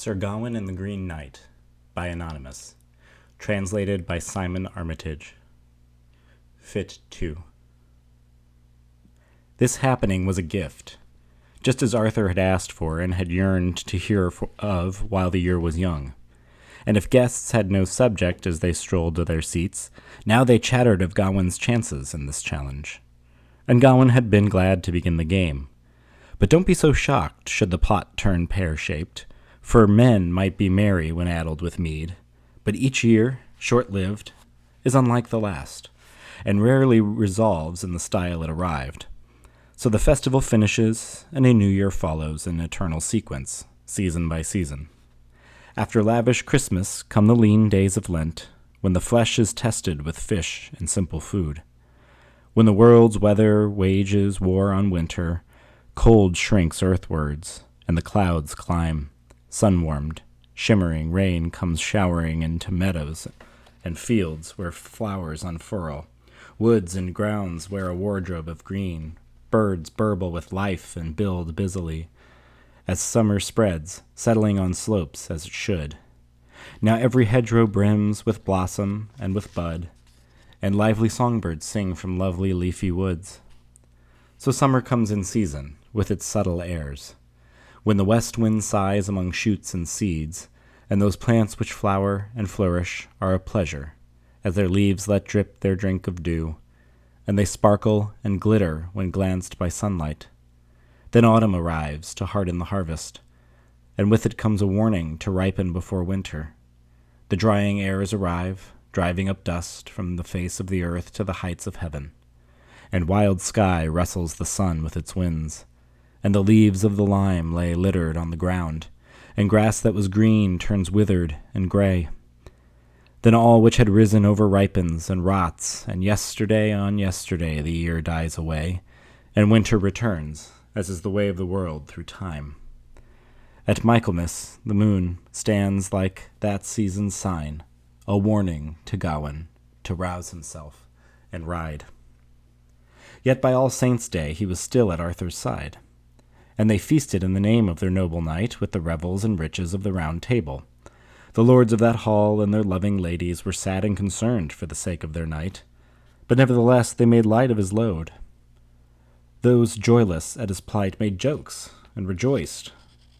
Sir Gawain and the Green Knight by Anonymous. Translated by Simon Armitage. Fitt 2. This happening was a gift, just as Arthur had asked for and had yearned to hear of while the year was young. And if guests had no subject as they strolled to their seats, now they chattered of Gawain's chances in this challenge. And Gawain had been glad to begin the game. But don't be so shocked should the plot turn pear-shaped, for men might be merry when addled with mead, but each year, short-lived, is unlike the last, and rarely resolves in the style it arrived. So the festival finishes, and a new year follows in eternal sequence, season by season. After lavish Christmas come the lean days of Lent, when the flesh is tested with fish and simple food. When the world's weather wages war on winter, cold shrinks earthwards, and the clouds climb. Sun-warmed, shimmering rain comes showering into meadows and fields where flowers unfurl. Woods and grounds wear a wardrobe of green. Birds burble with life and build busily, as summer spreads, settling on slopes as it should. Now every hedgerow brims with blossom and with bud, and lively songbirds sing from lovely leafy woods. So summer comes in season, with its subtle airs, when the west wind sighs among shoots and seeds, and those plants which flower and flourish are a pleasure, as their leaves let drip their drink of dew, and they sparkle and glitter when glanced by sunlight. Then autumn arrives to harden the harvest, and with it comes a warning to ripen before winter. The drying airs arrive, driving up dust from the face of the earth to the heights of heaven, and wild sky wrestles the sun with its winds, and the leaves of the lime lay littered on the ground, and grass that was green turns withered and gray. Then all which had risen over-ripens and rots, and yesterday on yesterday the year dies away, and winter returns, as is the way of the world through time. At Michaelmas the moon stands like that season's sign, a warning to Gawain to rouse himself and ride. Yet by All Saints' Day he was still at Arthur's side, and they feasted in the name of their noble knight with the revels and riches of the Round Table. The lords of that hall and their loving ladies were sad and concerned for the sake of their knight, but nevertheless they made light of his load. Those joyless at his plight made jokes and rejoiced.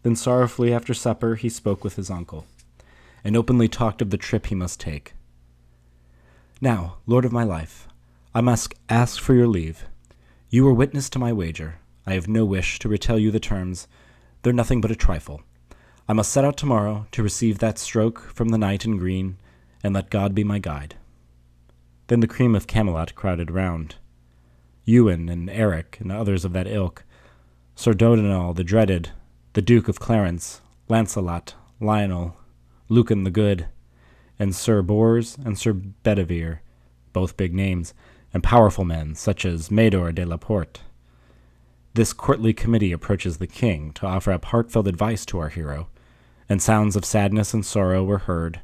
Then sorrowfully after supper he spoke with his uncle, and openly talked of the trip he must take. "Now, lord of my life, I must ask for your leave. You were witness to my wager. I have no wish to retell you the terms. They're nothing but a trifle. I must set out tomorrow to receive that stroke from the knight in green, and let God be my guide." Then the cream of Camelot crowded round. Ewan and Eric and others of that ilk, Sir Dodinal the Dreaded, the Duke of Clarence, Lancelot, Lionel, Lucan the Good, and Sir Bors and Sir Bedivere, both big names, and powerful men such as Mador de la Porte. This courtly committee approaches the king to offer up heartfelt advice to our hero, and sounds of sadness and sorrow were heard,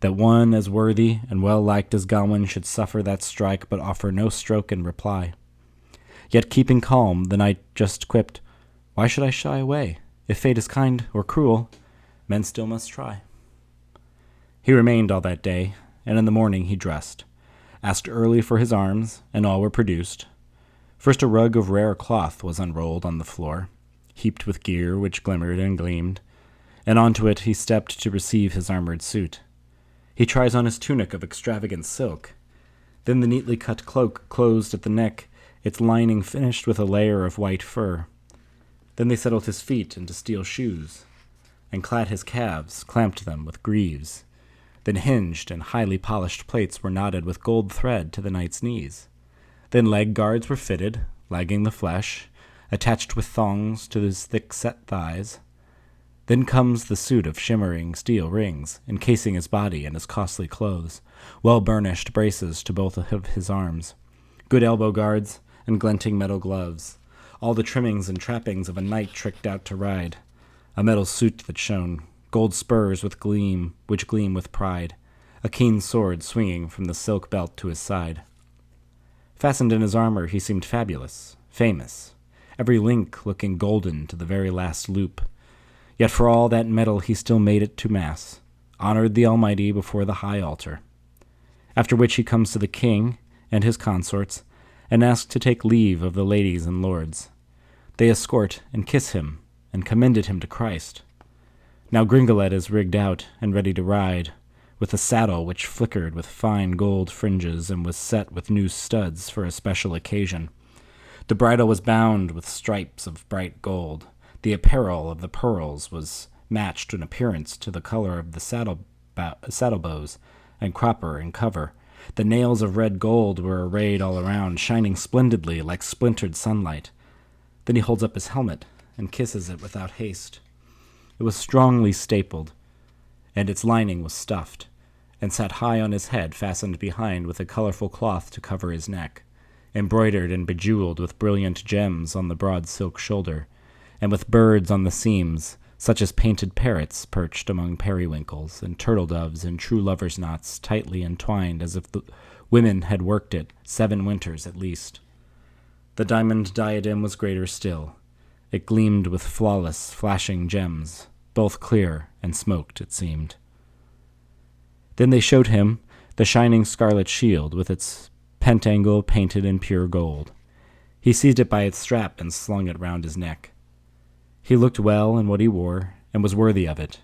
that one as worthy and well-liked as Gawain should suffer that strike but offer no stroke in reply. Yet keeping calm, the knight just quipped, "Why should I shy away? If fate is kind or cruel, men still must try." He remained all that day, and in the morning he dressed, asked early for his arms, and all were produced. First a rug of rare cloth was unrolled on the floor, heaped with gear which glimmered and gleamed, and onto it he stepped to receive his armored suit. He tries on his tunic of extravagant silk, then the neatly cut cloak closed at the neck, its lining finished with a layer of white fur. Then they settled his feet into steel shoes, and clad his calves, clamped them with greaves. Then hinged and highly polished plates were knotted with gold thread to the knight's knees. Then leg guards were fitted, lagging the flesh, attached with thongs to his thick-set thighs. Then comes the suit of shimmering steel rings, encasing his body and his costly clothes, well-burnished braces to both of his arms, good elbow guards, and glinting metal gloves, all the trimmings and trappings of a knight tricked out to ride, a metal suit that shone, gold spurs which gleam with pride, a keen sword swinging from the silk belt to his side. Fastened in his armor he seemed fabulous, famous, every link looking golden to the very last loop. Yet for all that mettle he still made it to mass, honored the Almighty before the high altar. After which he comes to the king and his consorts, and asks to take leave of the ladies and lords. They escort and kiss him, and commended him to Christ. Now Gringolet is rigged out and ready to ride, with a saddle which flickered with fine gold fringes and was set with new studs for a special occasion. The bridle was bound with stripes of bright gold. The apparel of the pearls was matched in appearance to the color of the saddlebows and crupper and cover. The nails of red gold were arrayed all around, shining splendidly like splintered sunlight. Then he holds up his helmet and kisses it without haste. It was strongly stapled, and its lining was stuffed, and sat high on his head, fastened behind with a colorful cloth to cover his neck, embroidered and bejeweled with brilliant gems on the broad silk shoulder, and with birds on the seams, such as painted parrots perched among periwinkles, and turtle-doves in true lovers' knots tightly entwined as if the women had worked it 7 winters at least. The diamond diadem was greater still. It gleamed with flawless, flashing gems, both clear and smoked, it seemed. Then they showed him the shining scarlet shield with its pentangle painted in pure gold. He seized it by its strap and slung it round his neck. He looked well in what he wore, and was worthy of it.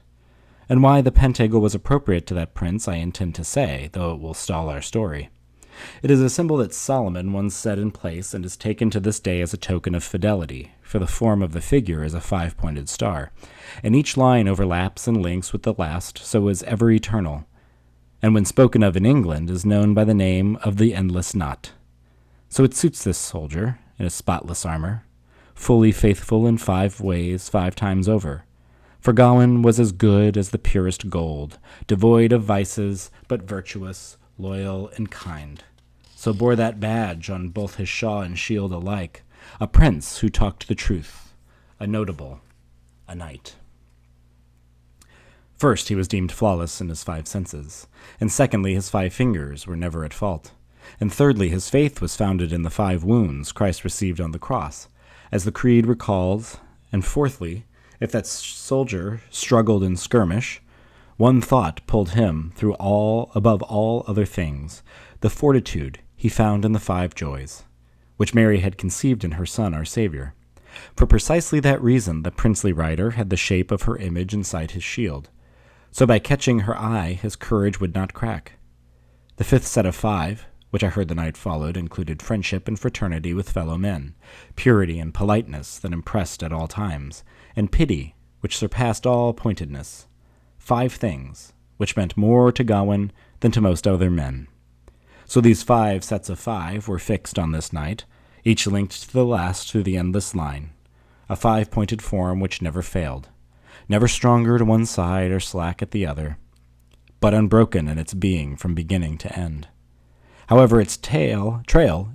And why the pentangle was appropriate to that prince I intend to say, though it will stall our story. It is a symbol that Solomon once set in place, and is taken to this day as a token of fidelity, for the form of the figure is a 5-pointed star, and each line overlaps and links with the last, so is ever eternal, and when spoken of in England is known by the name of the Endless Knot. So it suits this soldier, in his spotless armor, fully faithful in 5 ways 5 times over. For Gawain was as good as the purest gold, devoid of vices, but virtuous, loyal, and kind. So bore that badge on both his shaw and shield alike, a prince who talked the truth, a notable, a knight. First, he was deemed flawless in his 5 senses, and secondly, his 5 fingers were never at fault, and thirdly, his faith was founded in the 5 wounds Christ received on the cross, as the creed recalls, and fourthly, if that soldier struggled in skirmish, one thought pulled him through above all other things, the fortitude he found in the 5 joys, which Mary had conceived in her Son, our Savior. For precisely that reason the princely rider had the shape of her image inside his shield, so by catching her eye his courage would not crack. The 5th set of 5, which I heard the knight followed, included friendship and fraternity with fellow men, purity and politeness that impressed at all times, and pity, which surpassed all pointedness. 5 things, which meant more to Gawain than to most other men. So these 5 sets of 5 were fixed on this knight, each linked to the last through the endless line, a 5-pointed form which never failed, never stronger to one side or slack at the other, but unbroken in its being from beginning to end. However, its trail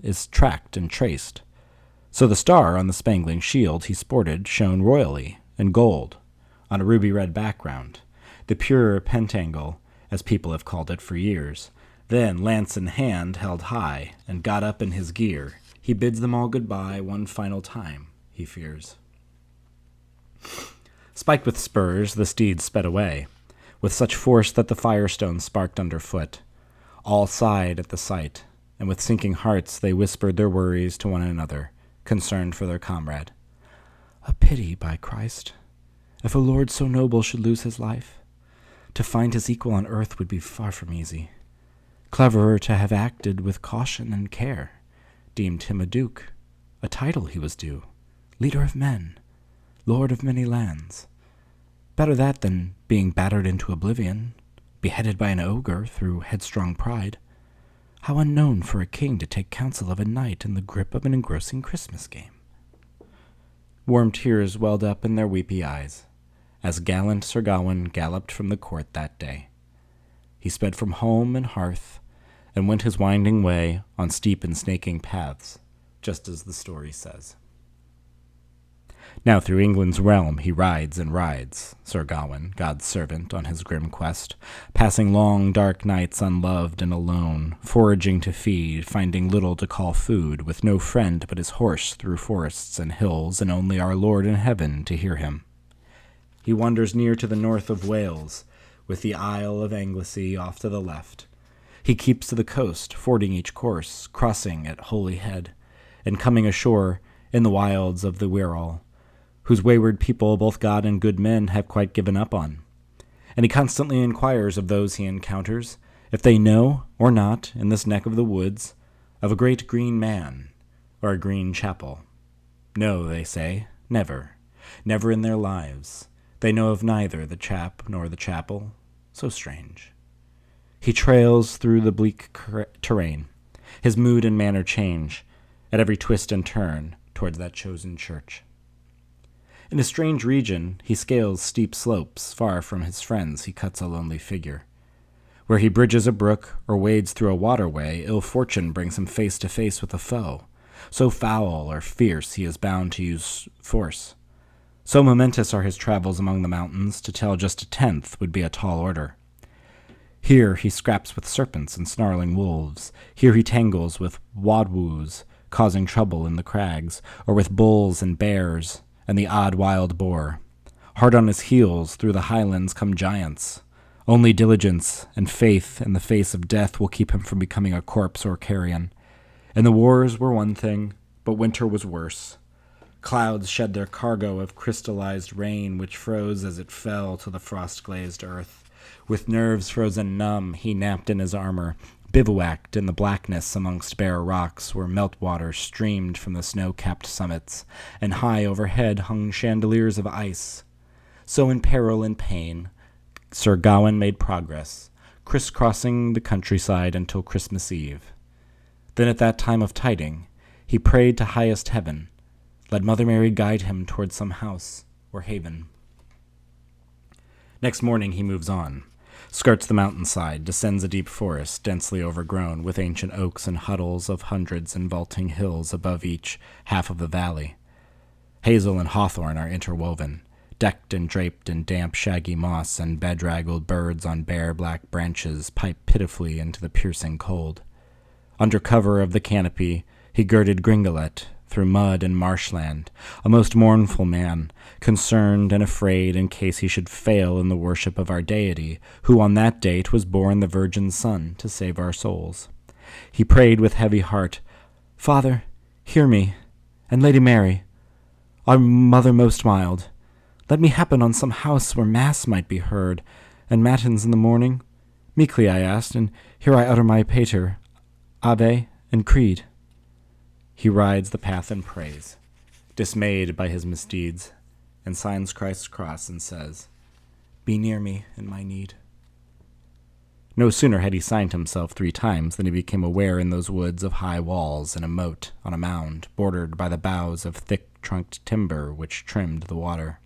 is tracked and traced. So the star on the spangling shield he sported shone royally in gold on a ruby-red background, the pure pentangle, as people have called it for years. Then, lance in hand, held high, and got up in his gear, he bids them all goodbye one final time, he fears. Spiked with spurs, the steeds sped away, with such force that the firestone sparked underfoot. All sighed at the sight, and with sinking hearts they whispered their worries to one another, concerned for their comrade. A pity, by Christ, if a lord so noble should lose his life. To find his equal on earth would be far from easy. Cleverer to have acted with caution and care, deemed him a duke, a title he was due, leader of men, lord of many lands. Better that than being battered into oblivion, beheaded by an ogre through headstrong pride. How unknown for a king to take counsel of a knight in the grip of an engrossing Christmas game. Warm tears welled up in their weepy eyes, as gallant Sir Gawain galloped from the court that day. He sped from home and hearth, and went his winding way on steep and snaking paths, just as the story says. Now through England's realm he rides and rides, Sir Gawain, God's servant, on his grim quest, passing long dark nights unloved and alone, foraging to feed, finding little to call food, with no friend but his horse through forests and hills, and only our Lord in heaven to hear him. He wanders near to the north of Wales, with the Isle of Anglesey off to the left. He keeps to the coast, fording each course, crossing at Holyhead, and coming ashore in the wilds of the Wirral, whose wayward people both God and good men have quite given up on. And he constantly inquires of those he encounters if they know or not, in this neck of the woods, of a great green man or a green chapel. No, they say, never, never in their lives. They know of neither the chap nor the chapel. So strange. He trails through the bleak terrain. His mood and manner change at every twist and turn towards that chosen church. In a strange region, he scales steep slopes. Far from his friends, he cuts a lonely figure. Where he bridges a brook or wades through a waterway, ill fortune brings him face to face with a foe. So foul or fierce he is bound to use force. So momentous are his travels among the mountains, to tell just a tenth would be a tall order. Here he scraps with serpents and snarling wolves. Here he tangles with wadwoos, causing trouble in the crags, or with bulls and bears and the odd wild boar. Hard on his heels through the highlands come giants. Only diligence and faith in the face of death will keep him from becoming a corpse or carrion. And the wars were one thing, but winter was worse. Clouds shed their cargo of crystallized rain, which froze as it fell to the frost-glazed earth. With nerves frozen numb, he napped in his armor, bivouacked in the blackness amongst bare rocks where meltwater streamed from the snow-capped summits, and high overhead hung chandeliers of ice. So in peril and pain, Sir Gawain made progress, crisscrossing the countryside until Christmas Eve. Then at that time of tiding, he prayed to highest heaven, let Mother Mary guide him toward some house or haven. Next morning he moves on, skirts the mountainside, descends a deep forest, densely overgrown with ancient oaks and huddles of hundreds and vaulting hills above each half of the valley. Hazel and hawthorn are interwoven, decked and draped in damp, shaggy moss, and bedraggled birds on bare black branches pipe pitifully into the piercing cold. Under cover of the canopy, he girded Gringolet through mud and marshland, a most mournful man, concerned and afraid in case he should fail in the worship of our deity, who on that date was born the Virgin Son to save our souls. He prayed with heavy heart, Father, hear me, and Lady Mary, our Mother most mild, let me happen on some house where mass might be heard, and matins in the morning. Meekly I asked, and here I utter my pater, Ave, and creed. He rides the path and prays, dismayed by his misdeeds, and signs Christ's cross and says, Be near me in my need. No sooner had he signed himself 3 times than he became aware in those woods of high walls and a moat on a mound bordered by the boughs of thick-trunked timber which trimmed the water.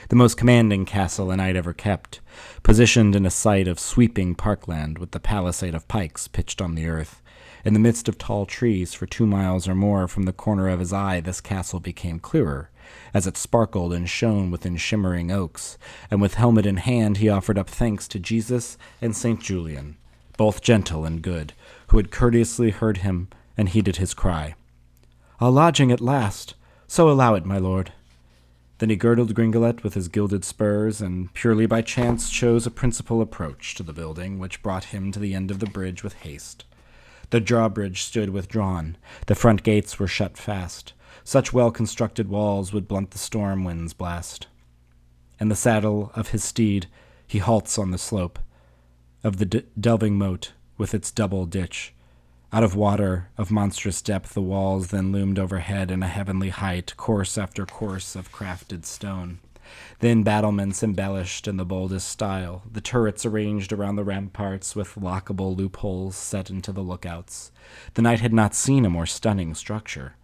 The most commanding castle a knight ever kept, positioned in a site of sweeping parkland with the palisade of pikes pitched on the earth. In the midst of tall trees for 2 miles or more from the corner of his eye, this castle became clearer, as it sparkled and shone within shimmering oaks, and with helmet in hand he offered up thanks to Jesus and St. Julian, both gentle and good, who had courteously heard him and heeded his cry. A lodging at last, so allow it, my lord. Then he girdled Gringolet with his gilded spurs, and purely by chance chose a principal approach to the building, which brought him to the end of the bridge with haste. The drawbridge stood withdrawn, the front gates were shut fast. Such well-constructed walls would blunt the storm wind's blast. In the saddle of his steed he halts on the slope of the delving moat with its double ditch. Out of water of monstrous depth the walls then loomed overhead in a heavenly height, course after course of crafted stone. Then battlements embellished in the boldest style, the turrets arranged around the ramparts with lockable loopholes set into the lookouts. The knight had not seen a more stunning structure.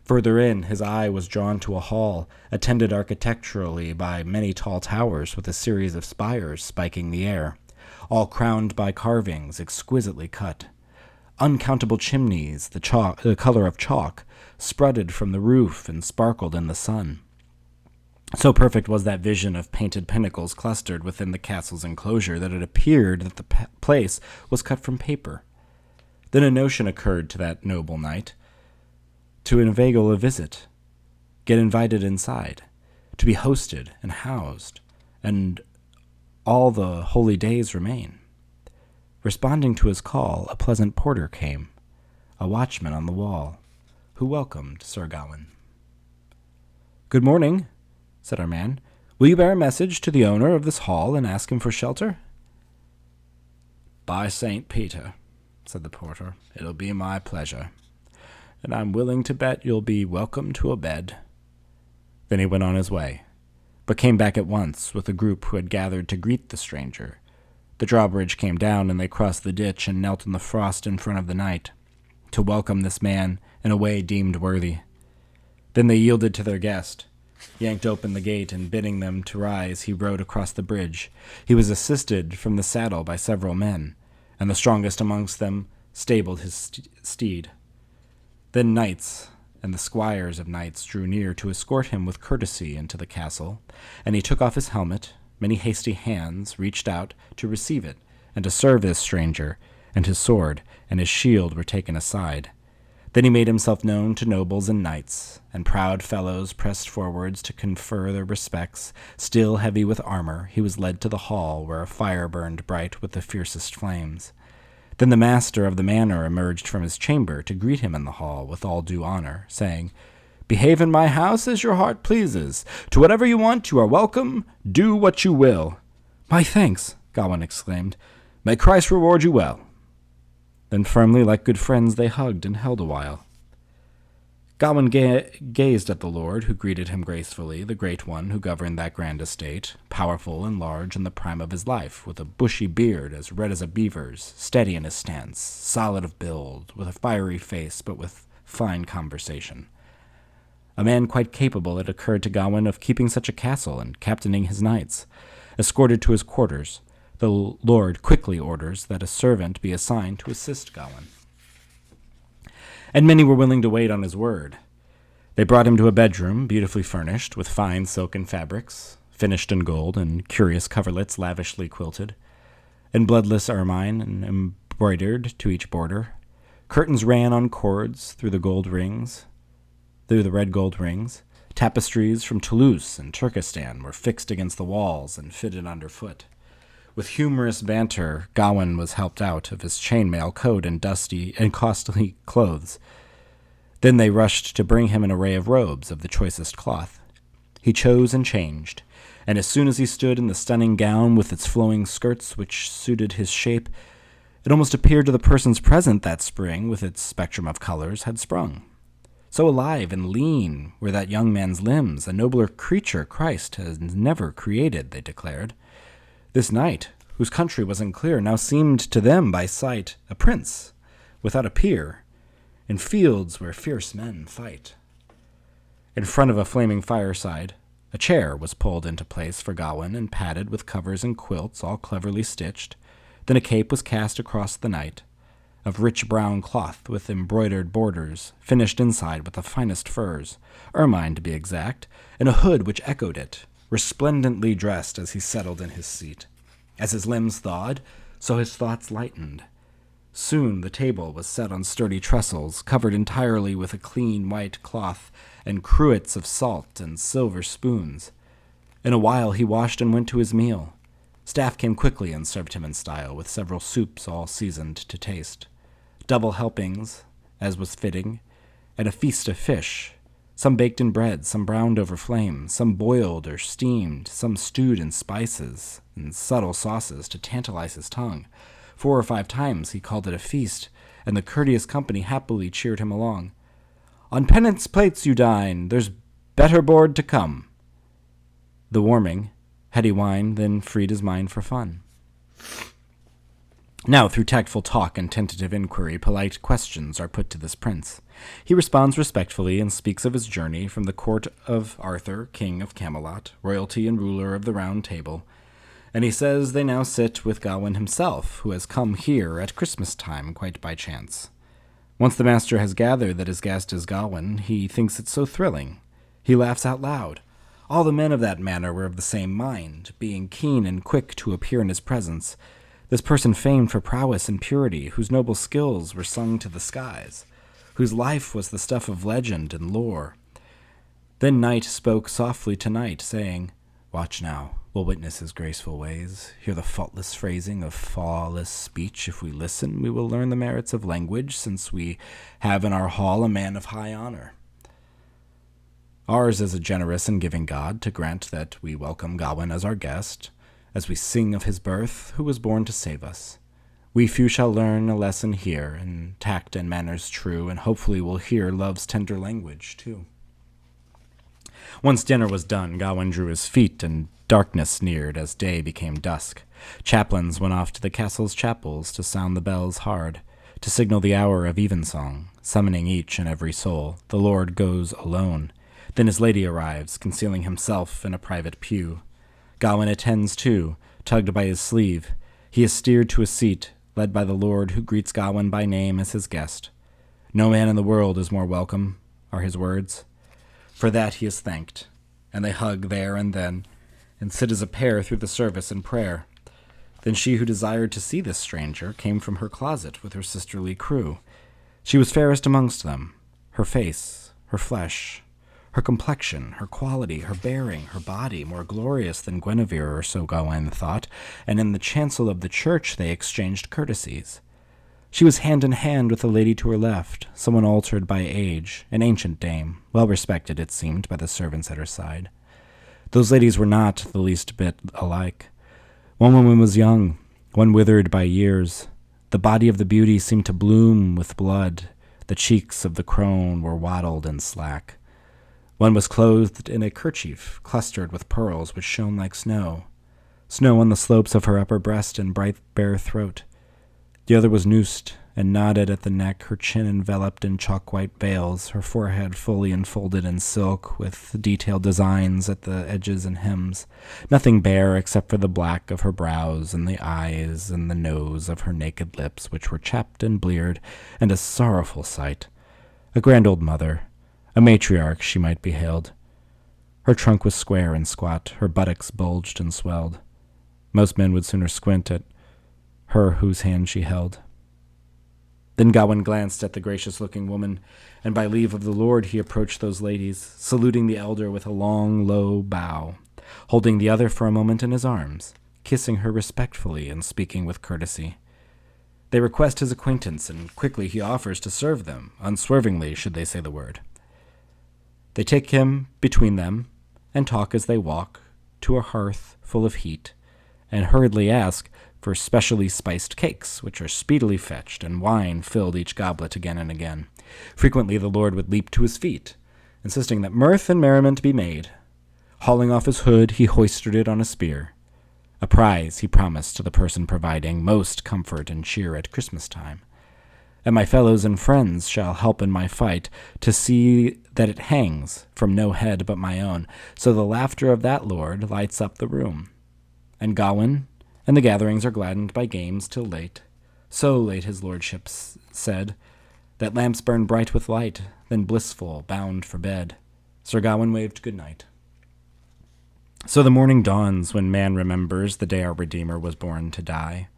Further in, his eye was drawn to a hall, attended architecturally by many tall towers with a series of spires spiking the air, all crowned by carvings exquisitely cut. Uncountable chimneys, the color of chalk, spreaded from the roof and sparkled in the sun. So perfect was that vision of painted pinnacles clustered within the castle's enclosure that it appeared that the place was cut from paper. Then a notion occurred to that noble knight, to inveigle a visit, get invited inside, to be hosted and housed. and all the holy days remain. Responding to his call, a pleasant porter came, a watchman on the wall, who welcomed Sir Gawain. "Good morning," said our man. "Will you bear a message to the owner of this hall and ask him for shelter?" "By St. Peter," said the porter, "it'll be my pleasure, and I'm willing to bet you'll be welcome to a bed." Then he went on his way, but came back at once with a group who had gathered to greet the stranger. The drawbridge came down, and they crossed the ditch and knelt in the frost in front of the knight, to welcome this man in a way deemed worthy. Then they yielded to their guest, yanked open the gate, and bidding them to rise, he rode across the bridge. He was assisted from the saddle by several men, and the strongest amongst them stabled his steed. Then knights and the squires of knights drew near to escort him with courtesy into the castle, and he took off his helmet. Many hasty hands reached out to receive it and to serve this stranger, and his sword and his shield were taken aside. Then he made himself known to nobles and knights, and proud fellows pressed forwards to confer their respects. Still heavy with armor, he was led to the hall, where a fire burned bright with the fiercest flames. Then the master of the manor emerged from his chamber to greet him in the hall with all due honor, saying, "Behave in my house as your heart pleases. To whatever you want, you are welcome. Do what you will." "My thanks," Gawain exclaimed. "May Christ reward you well." Then firmly, like good friends, they hugged and held a while. Gawain gazed at the lord, who greeted him gracefully, the great one who governed that grand estate, powerful and large in the prime of his life, with a bushy beard as red as a beaver's, steady in his stance, solid of build, with a fiery face, but with fine conversation. A man quite capable, it occurred to Gawain, of keeping such a castle and captaining his knights. Escorted to his quarters, the lord quickly orders that a servant be assigned to assist Gawain. And many were willing to wait on his word. They brought him to a bedroom, beautifully furnished, with fine silken fabrics, finished in gold, and curious coverlets lavishly quilted, and bloodless ermine and embroidered to each border. Curtains ran on cords through the red gold rings. Tapestries from Toulouse and Turkestan were fixed against the walls and fitted underfoot. With humorous banter, Gawain was helped out of his chainmail coat and dusty and costly clothes. Then they rushed to bring him an array of robes of the choicest cloth. He chose and changed, and as soon as he stood in the stunning gown with its flowing skirts which suited his shape, it almost appeared to the persons present that spring, with its spectrum of colors, had sprung. So alive and lean were that young man's limbs, a nobler creature Christ has never created, they declared. This knight, whose country was unclear, now seemed to them by sight a prince, without a peer, in fields where fierce men fight. In front of a flaming fireside, a chair was pulled into place for Gawain and padded with covers and quilts all cleverly stitched. Then a cape was cast across the knight, of rich brown cloth with embroidered borders, finished inside with the finest furs, ermine to be exact, and a hood which echoed it, resplendently dressed as he settled in his seat. As his limbs thawed, so his thoughts lightened. Soon the table was set on sturdy trestles, covered entirely with a clean white cloth, and cruets of salt and silver spoons. In a while he washed and went to his meal. Staff came quickly and served him in style, with several soups all seasoned to taste, double helpings, as was fitting, and a feast of fish, some baked in bread, some browned over flames, some boiled or steamed, some stewed in spices and subtle sauces to tantalize his tongue. 4 or 5 times he called it a feast, and the courteous company happily cheered him along. "On pennants' plates you dine, there's better board to come." The warming, heady wine then freed his mind for fun. Now, through tactful talk and tentative inquiry, polite questions are put to this prince. He responds respectfully and speaks of his journey from the court of Arthur, king of Camelot, royalty and ruler of the Round Table, and he says they now sit with Gawain himself, who has come here at Christmas time quite by chance. Once the master has gathered that his guest is Gawain, he thinks it so thrilling. He laughs out loud. All the men of that manor were of the same mind, being keen and quick to appear in his presence. This person famed for prowess and purity, whose noble skills were sung to the skies, whose life was the stuff of legend and lore. Then Night spoke softly to Night, saying, "Watch now, We'll witness his graceful ways, hear the faultless phrasing of flawless speech. If we listen, we will learn the merits of language, since we have in our hall a man of high honor. Ours is a generous and giving God, to grant that we welcome Gawain as our guest, as we sing of his birth, who was born to save us. We few shall learn a lesson here, in tact and manners true, and hopefully will hear love's tender language, too. Once dinner was done, Gawain drew his feet, and darkness neared as day became dusk. Chaplains went off to the castle's chapels to sound the bells hard, to signal the hour of evensong, summoning each and every soul. The Lord goes alone. Then his lady arrives, concealing himself in a private pew. Gawain attends too, tugged by his sleeve. He is steered to a seat, led by the Lord, who greets Gawain by name as his guest. No man in the world is more welcome, are his words. For that he is thanked, and they hug there and then, and sit as a pair through the service and prayer. Then she who desired to see this stranger came from her closet with her sisterly crew. She was fairest amongst them, her face, her flesh, her complexion, her quality, her bearing, her body, more glorious than Guinevere, or so Gawain thought, and in the chancel of the church they exchanged courtesies. She was hand in hand with the lady to her left, someone altered by age, an ancient dame, well respected, it seemed, by the servants at her side. Those ladies were not the least bit alike. One woman was young, one withered by years. The body of the beauty seemed to bloom with blood. The cheeks of the crone were waddled and slack. One was clothed in a kerchief clustered with pearls which shone like snow on the slopes of her upper breast and bright bare throat. The other was noosed and knotted at the neck, her chin enveloped in chalk-white veils, her forehead fully enfolded in silk, with detailed designs at the edges and hems, nothing bare except for the black of her brows and the eyes and the nose of her naked lips, which were chapped and bleared, and a sorrowful sight. A grand old mother, a matriarch she might be hailed. Her trunk was square and squat, her buttocks bulged and swelled. Most men would sooner squint at her whose hand she held. Then Gawain glanced at the gracious-looking woman, and by leave of the Lord he approached those ladies, saluting the elder with a long, low bow, holding the other for a moment in his arms, kissing her respectfully and speaking with courtesy. They request his acquaintance, and quickly he offers to serve them, unswervingly should they say the word. They take him between them, and talk as they walk, to a hearth full of heat, and hurriedly ask for specially spiced cakes, which are speedily fetched, and wine filled each goblet again and again. Frequently the Lord would leap to his feet, insisting that mirth and merriment be made. Hauling off his hood, he hoisted it on a spear. A prize he promised to the person providing most comfort and cheer at Christmas time. And my fellows and friends shall help in my fight, to see that it hangs from no head but my own, so the laughter of that lord lights up the room. And Gawain and the gatherings are gladdened by games till late. So late, his lordship said, that lamps burn bright with light, then blissful, bound for bed. Sir Gawain waved good night. So the morning dawns when man remembers the day our Redeemer was born to die.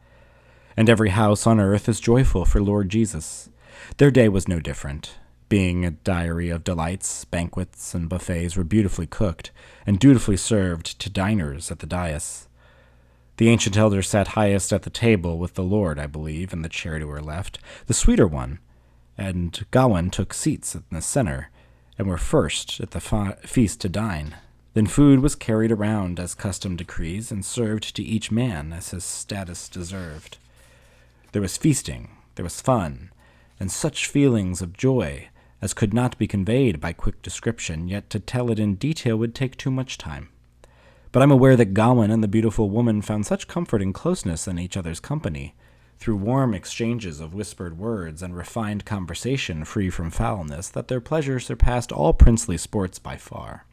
And every house on earth is joyful for Lord Jesus. Their day was no different. Being a diary of delights, banquets and buffets were beautifully cooked and dutifully served to diners at the dais. The ancient elder sat highest at the table with the Lord, I believe, in the chair to her left, the sweeter one, and Gawain took seats in the center, and were first at the feast to dine. Then food was carried around as custom decrees, and served to each man as his status deserved. There was feasting, there was fun, and such feelings of joy as could not be conveyed by quick description, yet to tell it in detail would take too much time. But I'm aware that Gawain and the beautiful woman found such comfort and closeness in each other's company, through warm exchanges of whispered words and refined conversation free from foulness, that their pleasure surpassed all princely sports by far.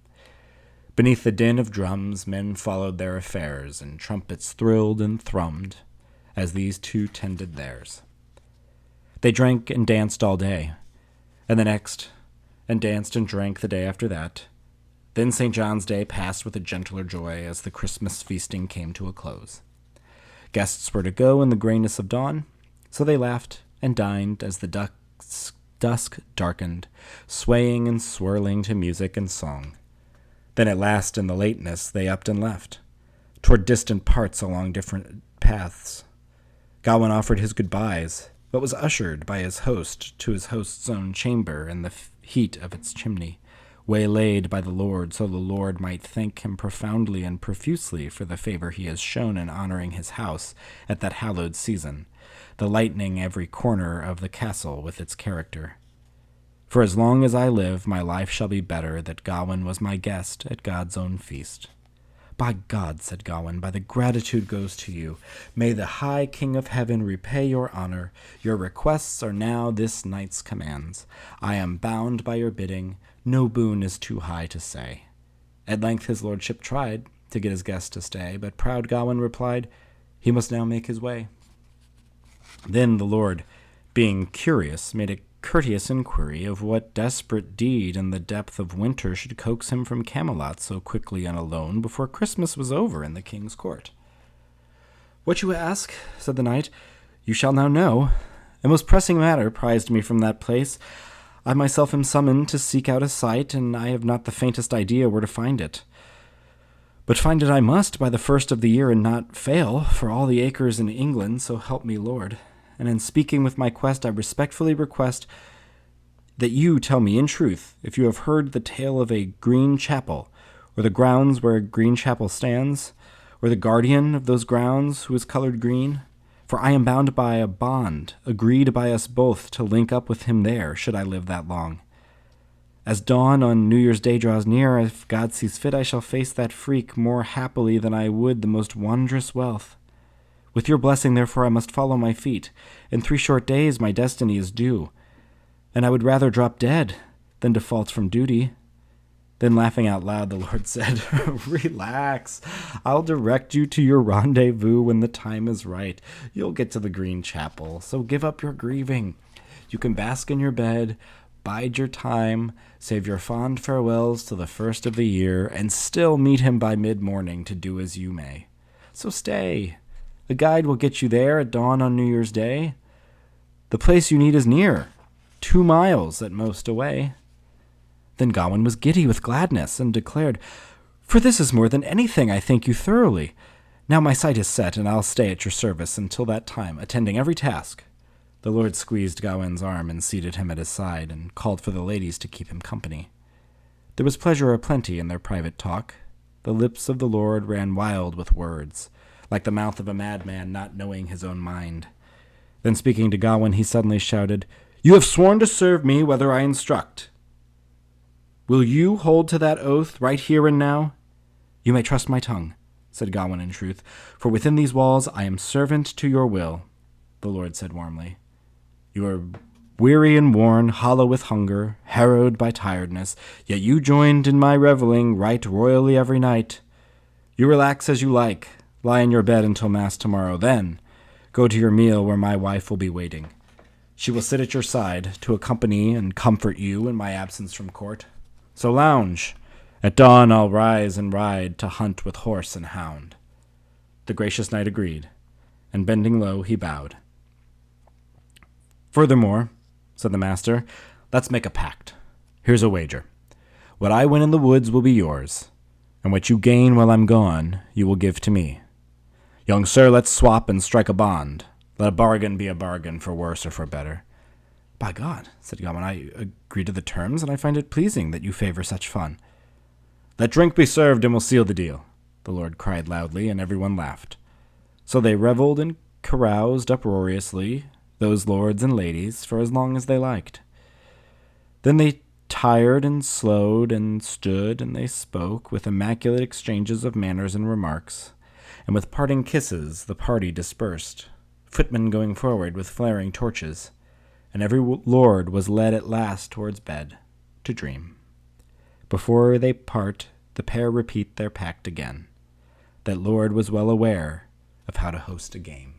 Beneath the din of drums, men followed their affairs, and trumpets thrilled and thrummed, as these two tended theirs. They drank and danced all day, and the next, and danced and drank the day after that. Then St. John's Day passed with a gentler joy as the Christmas feasting came to a close. Guests were to go in the grayness of dawn, so they laughed and dined as the dusk darkened, swaying and swirling to music and song. Then at last in the lateness they upped and left. toward distant parts along different paths. Gawain offered his goodbyes, but was ushered by his host to his host's own chamber in the heat of its chimney, waylaid by the Lord so the Lord might thank him profoundly and profusely for the favor he has shown in honoring his house at that hallowed season, the lightening every corner of the castle with its character. For as long as I live, my life shall be better that Gawain was my guest at God's own feast. By God, said Gawain, by the gratitude goes to you. May the high King of heaven repay your honor. Your requests are now this knight's commands. I am bound by your bidding. No boon is too high to say. At length his lordship tried to get his guest to stay, but proud Gawain replied, he must now make his way. Then the lord, being curious, made a courteous inquiry of what desperate deed in the depth of winter should coax him from Camelot so quickly and alone before Christmas was over in the king's court. What you ask, said the knight, you shall now know. A most pressing matter prized me from that place. I myself am summoned to seek out a site, and I have not the faintest idea where to find it. But find it I must by the first of the year and not fail, for all the acres in England, so help me Lord. And in speaking with my quest, I respectfully request that you tell me in truth if you have heard the tale of a green chapel, or the grounds where a green chapel stands, or the guardian of those grounds who is colored green. For I am bound by a bond, agreed by us both to link up with him there, should I live that long. As dawn on New Year's Day draws near, if God sees fit, I shall face that freak more happily than I would the most wondrous wealth. With your blessing, therefore, I must follow my feet. In 3 short days my destiny is due, and I would rather drop dead than default from duty. Then, laughing out loud, the Lord said, relax. I'll direct you to your rendezvous when the time is right. You'll get to the Green Chapel, so give up your grieving. You can bask in your bed, bide your time, save your fond farewells till the first of the year, and still meet him by mid-morning to do as you may. So stay. The guide will get you there at dawn on New Year's Day. The place you need is near, 2 miles at most away. Then Gawain was giddy with gladness, and declared, for this is more than anything, I thank you thoroughly. Now my sight is set, and I'll stay at your service until that time, attending every task. The Lord squeezed Gawain's arm and seated him at his side, and called for the ladies to keep him company. There was pleasure aplenty in their private talk. The lips of the Lord ran wild with words, like the mouth of a madman not knowing his own mind. Then speaking to Gawain, he suddenly shouted, you have sworn to serve me whether I instruct. Will you hold to that oath right here and now? You may trust my tongue, said Gawain in truth, for within these walls I am servant to your will, the Lord said warmly. You are weary and worn, hollow with hunger, harrowed by tiredness, yet you joined in my reveling right royally every night. You relax as you like, lie in your bed until Mass tomorrow, then go to your meal where my wife will be waiting. She will sit at your side to accompany and comfort you in my absence from court. So lounge. At dawn I'll rise and ride to hunt with horse and hound. The gracious knight agreed, and bending low he bowed. Furthermore, said the master, let's make a pact. Here's a wager. What I win in the woods will be yours, and what you gain while I'm gone you will give to me. Young sir, let's swap and strike a bond. Let a bargain be a bargain, for worse or for better. By God, said Gawain, I agree to the terms, and I find it pleasing that you favor such fun. Let drink be served, and we'll seal the deal, the Lord cried loudly, and everyone laughed. So they reveled and caroused uproariously, those lords and ladies, for as long as they liked. Then they tired and slowed and stood, and they spoke with immaculate exchanges of manners and remarks, and with parting kisses the party dispersed, footmen going forward with flaring torches, and every lord was led at last towards bed to dream. Before they part, the pair repeat their pact again. That lord was well aware of how to host a game.